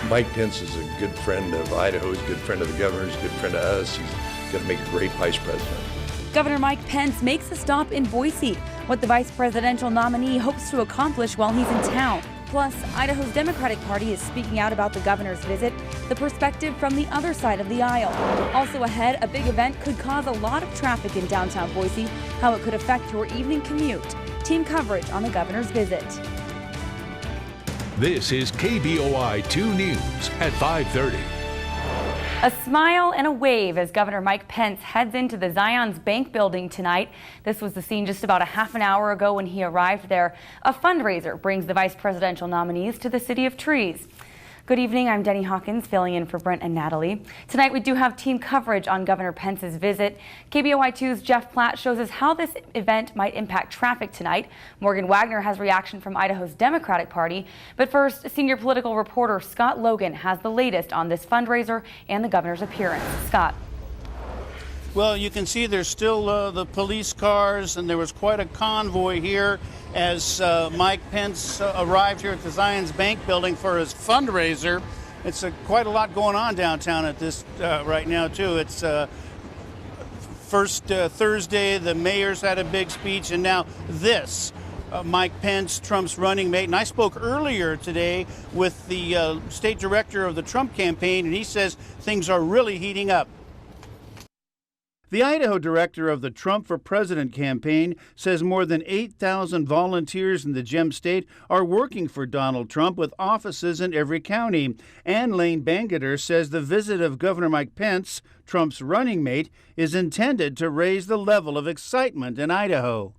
Mike Pence is a good friend of Idaho, he's a good friend of the governor, he's a good friend of us. He's going to make a great vice president. Governor Mike Pence makes a stop in Boise, what the vice presidential nominee hopes to accomplish while he's in town. Plus, Idaho's Democratic Party is speaking out about the governor's visit, the perspective from the other side of the aisle. Also ahead, a big event could cause a lot of traffic in downtown Boise, how it could affect your evening commute. Team coverage on the governor's visit. This is KBOI 2 News at 5:30. A smile and a wave as Governor Mike Pence heads into the Zions Bank building tonight. This was the scene just about a half an hour ago when he arrived there. A fundraiser brings the vice presidential nominees to the City of Trees. Good evening, I'm Denny Hawkins filling in for Brent and Natalie. Tonight we do have team coverage on Governor Pence's visit. KBOI 2's Jeff Platt shows us how this event might impact traffic tonight. Morgan Wagner has reaction from Idaho's Democratic Party. But first, senior political reporter Scott Logan has the latest on this fundraiser and the governor's appearance. Scott. Well, you can see there's still the police cars, and there was quite a convoy here as Mike Pence arrived here at the Zions Bank building for his fundraiser. It's quite a lot going on downtown at this right now, too. It's first Thursday, the mayor's had a big speech, and now this. Mike Pence, Trump's running mate. And I spoke earlier today with the state director of the Trump campaign, and he says things are really heating up. The Idaho director of the Trump for President campaign says more than 8,000 volunteers in the Gem State are working for Donald Trump with offices in every county. And Lane Bangeter says the visit of Governor Mike Pence, Trump's running mate, is intended to raise the level of excitement in Idaho.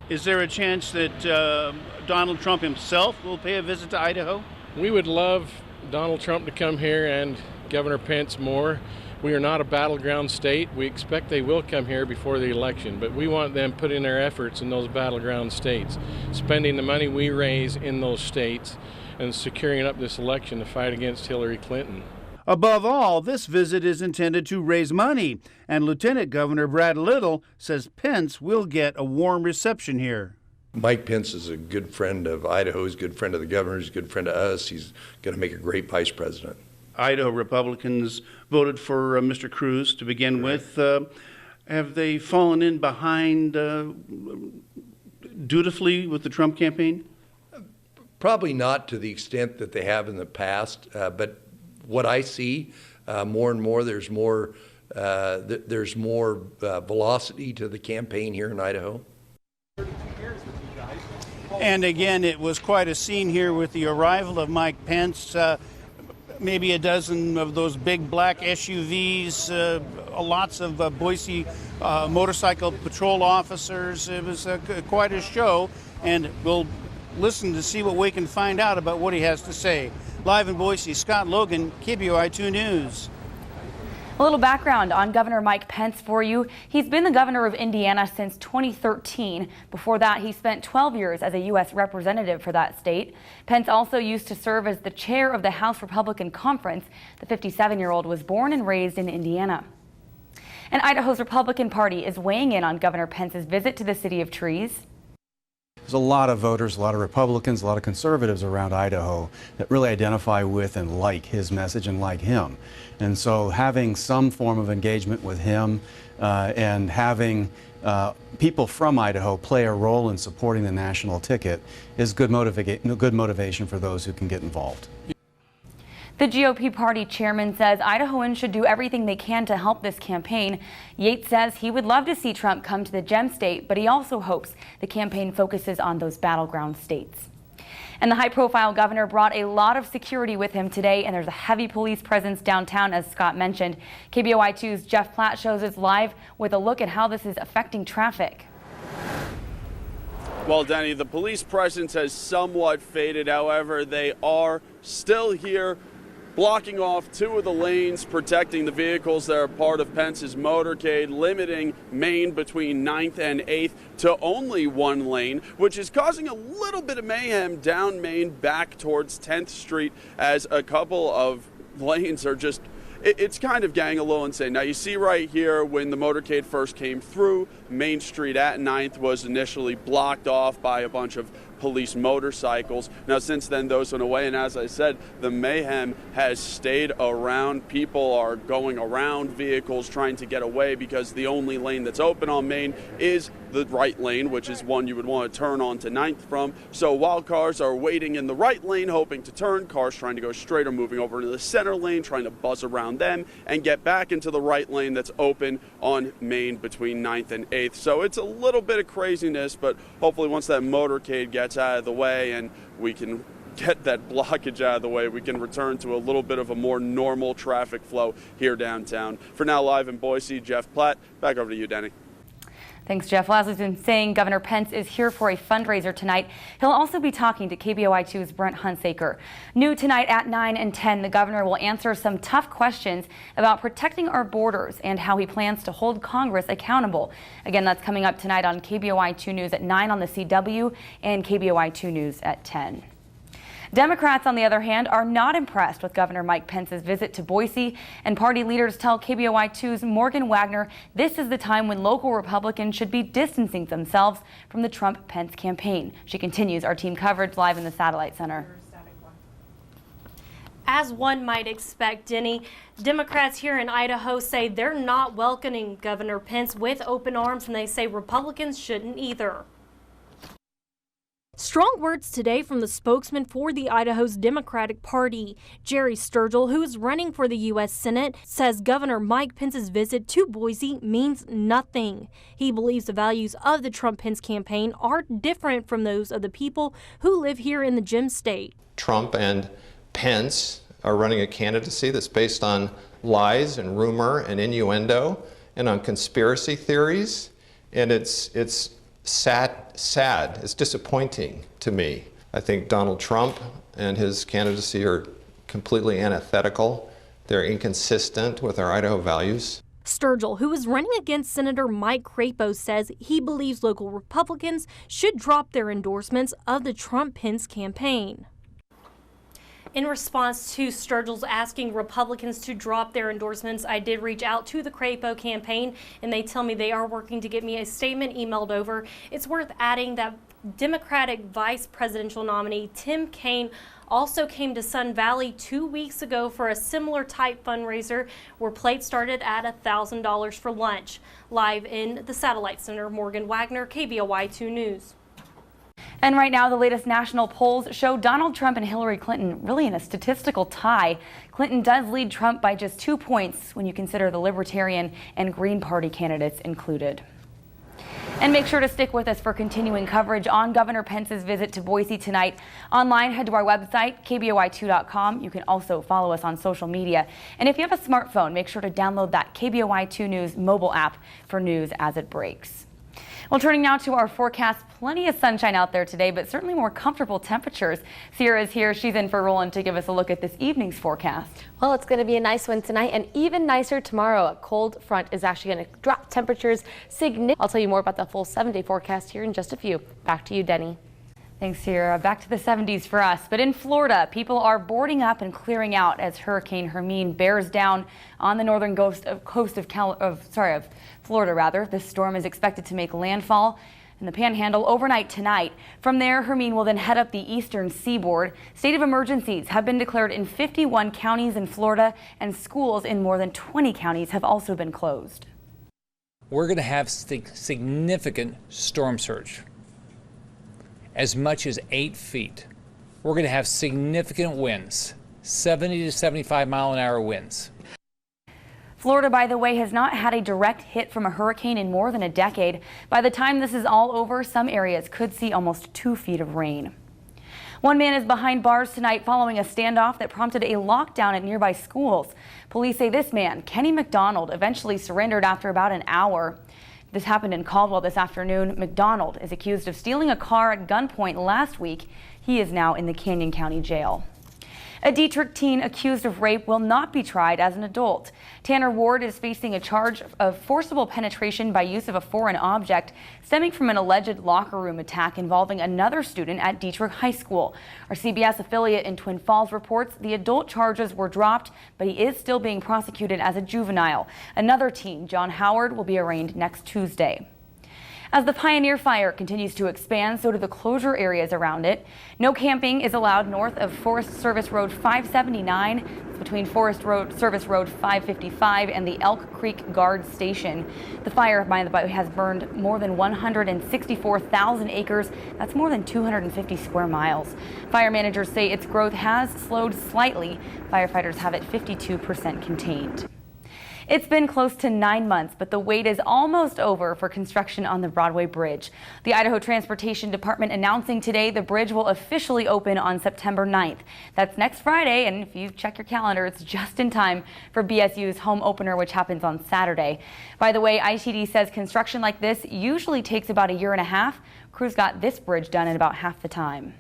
Is there a chance that Donald Trump himself will pay a visit to Idaho? We would love Donald Trump to come here and Governor Pence more. We are not a battleground state. We expect they will come here before the election, but we want them putting their efforts in those battleground states, spending the money we raise in those states and securing up this election to fight against Hillary Clinton. Above all, this visit is intended to raise money, and Lieutenant Governor Brad Little says Pence will get a warm reception here. Mike Pence is a good friend of Idaho, he's a good friend of the governor, he's a good friend of us. He's going to make a great vice president. Idaho Republicans voted for Mr. Cruz to begin with. Have they fallen in behind dutifully with the Trump campaign? Probably not to the extent that they have in the past, but what I see more and more, there's more velocity to the campaign here in Idaho. And again, it was quite a scene here with the arrival of Mike Pence. Maybe a dozen of those big black SUVs, lots of Boise motorcycle patrol officers. It was quite a show, and we'll listen to see what we can find out about what he has to say. Live in Boise, Scott Logan, KBOI 2 News. A little background on Governor Mike Pence for you. He's been the governor of Indiana since 2013. Before that, he spent 12 years as a U.S. representative for that state. Pence also used to serve as the chair of the House Republican Conference. The 57-year-old was born and raised in Indiana. And Idaho's Republican Party is weighing in on Governor Pence's visit to the City of Trees. There's a lot of voters, a lot of Republicans, a lot of conservatives around Idaho that really identify with and like his message and like him. And so having some form of engagement with him and having people from Idaho play a role in supporting the national ticket is good motivation for those who can get involved. The GOP party chairman says Idahoans should do everything they can to help this campaign. Yates says he would love to see Trump come to the Gem State, but he also hopes the campaign focuses on those battleground states. And the high-profile governor brought a lot of security with him today, and there's a heavy police presence downtown, as Scott mentioned. KBOI 2's Jeff Platt shows us live with a look at how this is affecting traffic. Well, Denny, the police presence has somewhat faded. However, they are still here, blocking off two of the lanes, protecting the vehicles that are part of Pence's motorcade, limiting Main between 9th and 8th to only one lane, which is causing a little bit of mayhem down Main back towards 10th Street as a couple of lanes are just, it's kind of getting a little insane. Now, you see right here when the motorcade first came through, Main Street at 9th was initially blocked off by a bunch of police motorcycles. Now, since then, those went away, and as I said, the mayhem has stayed around. People are going around vehicles trying to get away because the only lane that's open on Main is the right lane, which is one you would want to turn onto 9th from. So while cars are waiting in the right lane, hoping to turn, cars trying to go straight are moving over into the center lane, trying to buzz around them and get back into the right lane that's open on Main between 9th and 8th. So it's a little bit of craziness, but hopefully once that motorcade gets out of the way and we can get that blockage out of the way, we can return to a little bit of a more normal traffic flow here downtown. For now, live in Boise, Jeff Platt, back over to you, Denny. Thanks, Jeff. Well, as we've been saying, Governor Pence is here for a fundraiser tonight. He'll also be talking to KBOI 2's Brent Hunsaker. New tonight at 9 and 10, the governor will answer some tough questions about protecting our borders and how he plans to hold Congress accountable. Again, that's coming up tonight on KBOI 2 News at 9 on the CW and KBOI 2 News at 10. Democrats, on the other hand, are not impressed with Governor Mike Pence's visit to Boise, and party leaders tell KBOI 2's Morgan Wagner this is the time when local Republicans should be distancing themselves from the Trump-Pence campaign. She continues our team coverage live in the Satellite Center. As one might expect, Denny, Democrats here in Idaho say they're not welcoming Governor Pence with open arms, and they say Republicans shouldn't either. Strong words today from the spokesman for the Idaho's Democratic Party. Jerry Sturgill, who is running for the U.S. Senate, says Governor Mike Pence's visit to Boise means nothing. He believes the values of the Trump-Pence campaign are different from those of the people who live here in the Gem State. Trump and Pence are running a candidacy that's based on lies and rumor and innuendo and on conspiracy theories, and it's sad. It's disappointing to me. I think Donald Trump and his candidacy are completely antithetical. They're inconsistent with our Idaho values. Sturgill, who is running against Senator Mike Crapo, says he believes local Republicans should drop their endorsements of the Trump-Pence campaign. In response to Sturgill's asking Republicans to drop their endorsements, I did reach out to the Crapo campaign, and they tell me they are working to get me a statement emailed over. It's worth adding that Democratic vice presidential nominee Tim Kaine also came to Sun Valley 2 weeks ago for a similar type fundraiser where plates started at $1,000 for lunch. Live in the Satellite Center, Morgan Wagner, KBOI 2 News. And right now, the latest national polls show Donald Trump and Hillary Clinton really in a statistical tie. Clinton does lead Trump by just 2 points when you consider the Libertarian and Green Party candidates included. And make sure to stick with us for continuing coverage on Governor Pence's visit to Boise tonight. Online, head to our website, KBOI2.com. You can also follow us on social media. And if you have a smartphone, make sure to download that KBOI 2 News mobile app for news as it breaks. Well, turning now to our forecast, plenty of sunshine out there today, but certainly more comfortable temperatures. Sierra is here. She's in for Roland to give us a look at this evening's forecast. Well, it's going to be a nice one tonight and even nicer tomorrow. A cold front is actually going to drop temperatures significantly. I'll tell you more about the full 7-day forecast here in just a few. Back to you, Denny. Thanks, Sierra. Back to the 70s for us. But in Florida, people are boarding up and clearing out as Hurricane Hermine bears down on the northern coast of Florida. This storm is expected to make landfall in the Panhandle overnight tonight. From there, Hermine will then head up the eastern seaboard. State of emergencies have been declared in 51 counties in Florida, and schools in more than 20 counties have also been closed. We're going to have significant storm surge. As much as 8 feet. We're going to have significant winds, 70 to 75 mile an hour winds. Florida, by the way, has not had a direct hit from a hurricane in more than a decade. By the time this is all over, some areas could see almost 2 feet of rain. One man is behind bars tonight following a standoff that prompted a lockdown at nearby schools. Police say this man, Kenny McDonald, eventually surrendered after about an hour. This happened in Caldwell this afternoon. McDonald is accused of stealing a car at gunpoint last week. He is now in the Canyon County Jail. A Dietrich teen accused of rape will not be tried as an adult. Tanner Ward is facing a charge of forcible penetration by use of a foreign object stemming from an alleged locker room attack involving another student at Dietrich High School. Our CBS affiliate in Twin Falls reports the adult charges were dropped, but he is still being prosecuted as a juvenile. Another teen, John Howard, will be arraigned next Tuesday. As the Pioneer Fire continues to expand, so do the closure areas around it. No camping is allowed north of Forest Service Road 579. It's between Forest Road Service Road 555 and the Elk Creek Guard Station. The fire, by the way, has burned more than 164,000 acres. That's more than 250 square miles. Fire managers say its growth has slowed slightly. Firefighters have it 52% contained. It's been close to 9 months, but the wait is almost over for construction on the Broadway Bridge. The Idaho Transportation Department announcing today the bridge will officially open on September 9th. That's next Friday, and if you check your calendar, it's just in time for BSU's home opener, which happens on Saturday. By the way, ITD says construction like this usually takes about a year and a half. Crews got this bridge done in about half the time.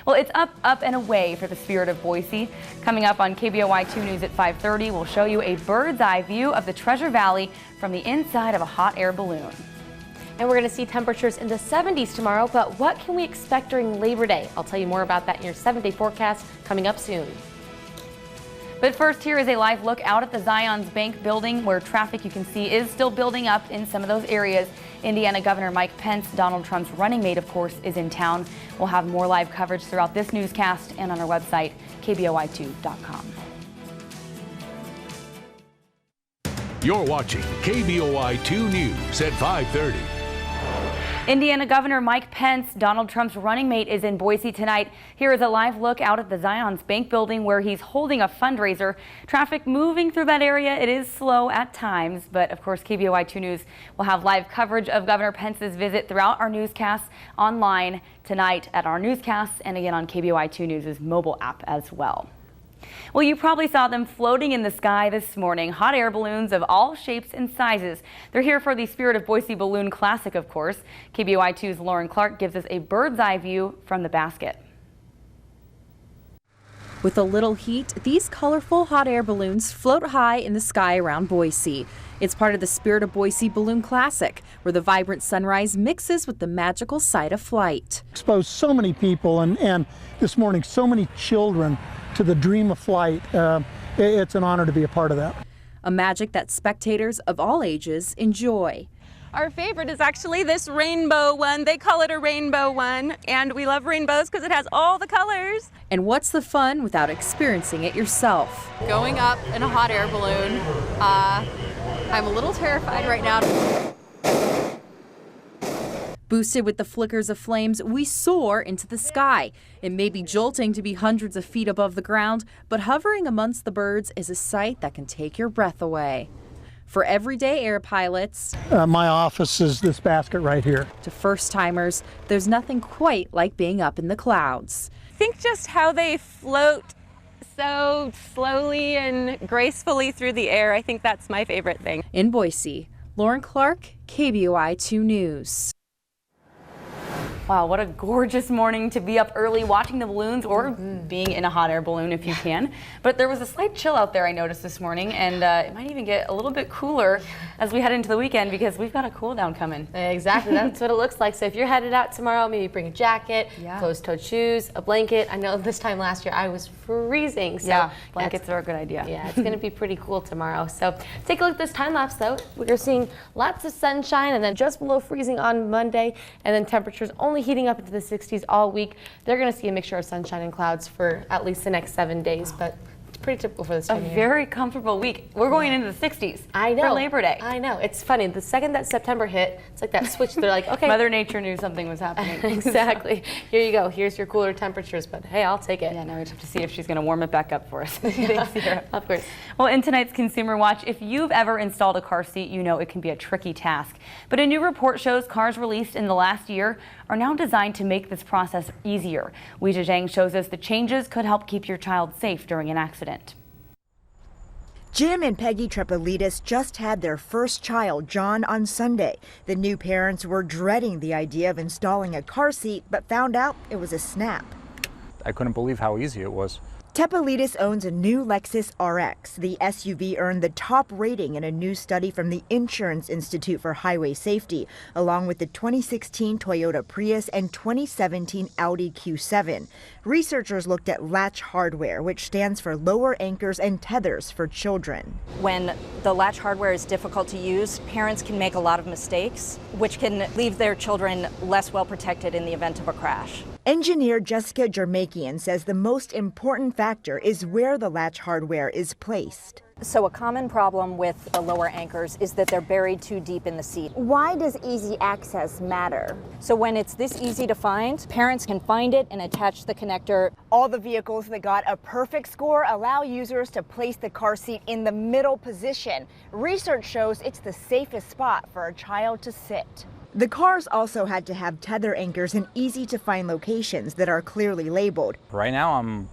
Well, it's up, up, and away for the Spirit of Boise. Coming up on KBOI 2 News at 5:30, we'll show you a bird's eye view of the Treasure Valley from the inside of a hot air balloon. And we're going to see temperatures in the 70s tomorrow, but what can we expect during Labor Day? I'll tell you more about that in your 7-day forecast coming up soon. But first, here is a live look out at the Zions Bank building, where traffic, you can see, is still building up in some of those areas. Indiana Governor Mike Pence, Donald Trump's running mate, of course, is in town. We'll have more live coverage throughout this newscast and on our website, KBOI2.com. You're watching KBOI 2 News at 5:30. Indiana Governor Mike Pence, Donald Trump's running mate, is in Boise tonight. Here is a live look out at the Zions Bank building where he's holding a fundraiser. Traffic moving through that area. It is slow at times, but of course KBOI 2 News will have live coverage of Governor Pence's visit throughout our newscasts online tonight at our newscasts and again on KBOI 2 News' mobile app as well. Well, you probably saw them floating in the sky this morning. Hot air balloons of all shapes and sizes. They're here for the Spirit of Boise Balloon Classic, of course. KBOI 2's Lauren Clark gives us a bird's eye view from the basket. With a little heat, these colorful hot air balloons float high in the sky around Boise. It's part of the Spirit of Boise Balloon Classic, where the vibrant sunrise mixes with the magical sight of flight. Exposed so many people and this morning so many children to the dream of flight. It's an honor to be a part of that. A magic that spectators of all ages enjoy. Our favorite is actually this rainbow one. They call it a rainbow one, and we love rainbows because it has all the colors. And what's the fun without experiencing it yourself? Going up in a hot air balloon. I'm a little terrified right now. Boosted with the flickers of flames, we soar into the sky. It may be jolting to be hundreds of feet above the ground, but hovering amongst the birds is a sight that can take your breath away. For everyday air pilots, my office is this basket right here. To first-timers, there's nothing quite like being up in the clouds. Think just how they float so slowly and gracefully through the air. I think that's my favorite thing. In Boise, Lauren Clark, KBOI 2 News. Wow, what a gorgeous morning to be up early watching the balloons or being in a hot air balloon if you can. But there was a slight chill out there I noticed this morning, and it might even get a little bit cooler as we head into the weekend because we've got a cool down coming. Exactly, that's what it looks like. So if you're headed out tomorrow, maybe bring a jacket, closed-toed shoes, a blanket. I know this time last year I was freezing. So yeah, blankets are a good idea. Yeah, it's going to be pretty cool tomorrow. So take a look at this time lapse though. We're seeing lots of sunshine and then just below freezing on Monday, and then temperatures only heating up into the 60s all week. They're going to see a mixture of sunshine and clouds for at least the next 7 days, but it's pretty typical for this time of year. A very comfortable week. We're going into the 60s. I know. For Labor Day. I know. It's funny. The second that September hit, it's like that switch. They're like, okay. Mother Nature knew something was happening. Exactly. Here you go. Here's your cooler temperatures, but hey, I'll take it. Yeah, now we just have to see if she's going to warm it back up for us. Thanks, Sarah. Of course. Well, in tonight's Consumer Watch, if you've ever installed a car seat, you know it can be a tricky task. But a new report shows cars released in the last year are now designed to make this process easier. Weijia Zhang shows us the changes could help keep your child safe during an accident. Jim and Peggy Trepolitis just had their first child, John, on Sunday. The new parents were dreading the idea of installing a car seat, but found out it was a snap. I couldn't believe how easy it was. Tepalidis owns a new Lexus RX. The SUV earned the top rating in a new study from the Insurance Institute for Highway Safety, along with the 2016 Toyota Prius and 2017 Audi Q7. Researchers looked at latch hardware, which stands for lower anchors and tethers for children. When the latch hardware is difficult to use, parents can make a lot of mistakes, which can leave their children less well protected in the event of a crash. Engineer Jessica Jermakian says the most important factor is where the latch hardware is placed. So a common problem with the lower anchors is that they're buried too deep in the seat. Why does easy access matter? So when it's this easy to find, parents can find it and attach the connector. All the vehicles that got a perfect score allow users to place the car seat in the middle position. Research shows it's the safest spot for a child to sit. The cars also had to have tether anchors in easy-to-find locations that are clearly labeled. Right now, I'm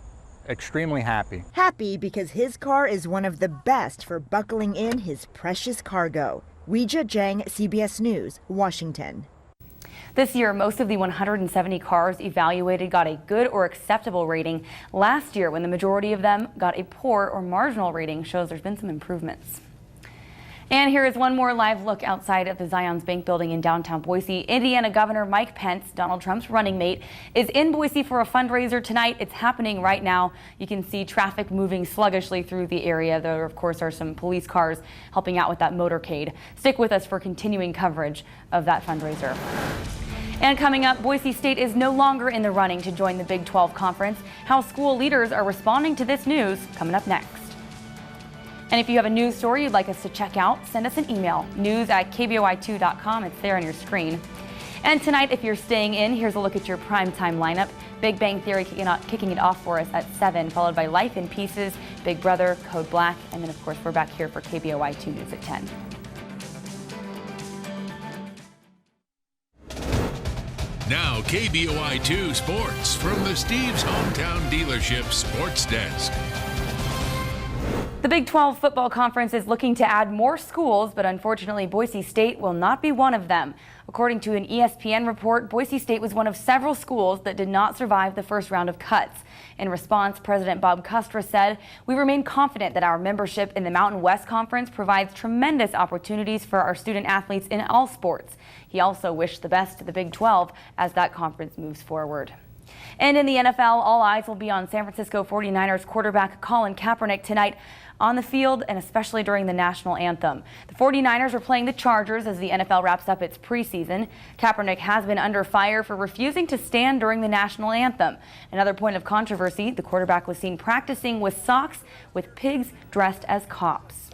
extremely happy. Happy because his car is one of the best for buckling in his precious cargo. Weijia Zhang, CBS News, Washington. This year, most of the 170 cars evaluated got a good or acceptable rating. Last year, when the majority of them got a poor or marginal rating, shows there's been some improvements. And here is one more live look outside of the Zions Bank building in downtown Boise. Indiana Governor Mike Pence, Donald Trump's running mate, is in Boise for a fundraiser tonight. It's happening right now. You can see traffic moving sluggishly through the area. There, of course, are some police cars helping out with that motorcade. Stick with us for continuing coverage of that fundraiser. And coming up, Boise State is no longer in the running to join the Big 12 Conference. How school leaders are responding to this news, coming up next. And if you have a news story you'd like us to check out, send us an email, news@kboi2.com. It's there on your screen. And tonight, if you're staying in, here's a look at your primetime lineup. Big Bang Theory kicking it off for us at 7, followed by Life in Pieces, Big Brother, Code Black, and then, of course, we're back here for KBOI 2 News at 10. Now KBOI 2 Sports from the Steve's Hometown Dealership Sports Desk. The Big 12 Football Conference is looking to add more schools, but unfortunately Boise State will not be one of them. According to an ESPN report, Boise State was one of several schools that did not survive the first round of cuts. In response, President Bob Costra said, "We remain confident that our membership in the Mountain West Conference provides tremendous opportunities for our student athletes in all sports." He also wished the best to the Big 12 as that conference moves forward. And in the NFL, all eyes will be on San Francisco 49ers quarterback Colin Kaepernick tonight on the field and especially during the national anthem. The 49ers are playing the Chargers as the NFL wraps up its preseason. Kaepernick has been under fire for refusing to stand during the national anthem. Another point of controversy, the quarterback was seen practicing with socks with pigs dressed as cops.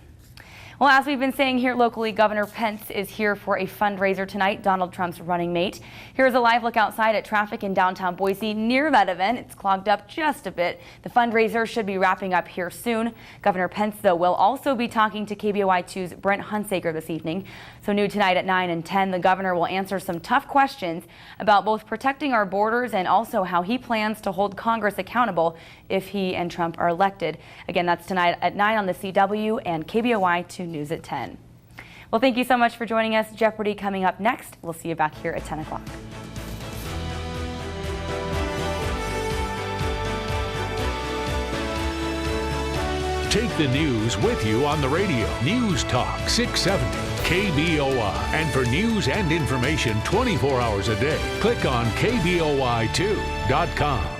Well, as we've been saying here locally, Governor Pence is here for a fundraiser tonight, Donald Trump's running mate. Here's a live look outside at traffic in downtown Boise near that event. It's clogged up just a bit. The fundraiser should be wrapping up here soon. Governor Pence, though, will also be talking to KBOI 2's Brent Hunsaker this evening. So new tonight at 9 and 10, the governor will answer some tough questions about both protecting our borders and also how he plans to hold Congress accountable if he and Trump are elected. Again, that's tonight at 9 on the CW and KBOI 2 News at 10. Well, thank you so much for joining us. Jeopardy coming up next. We'll see you back here at 10 o'clock. Take the news with you on the radio. News Talk 670 KBOI. And for news and information 24 hours a day, click on KBOI2.com.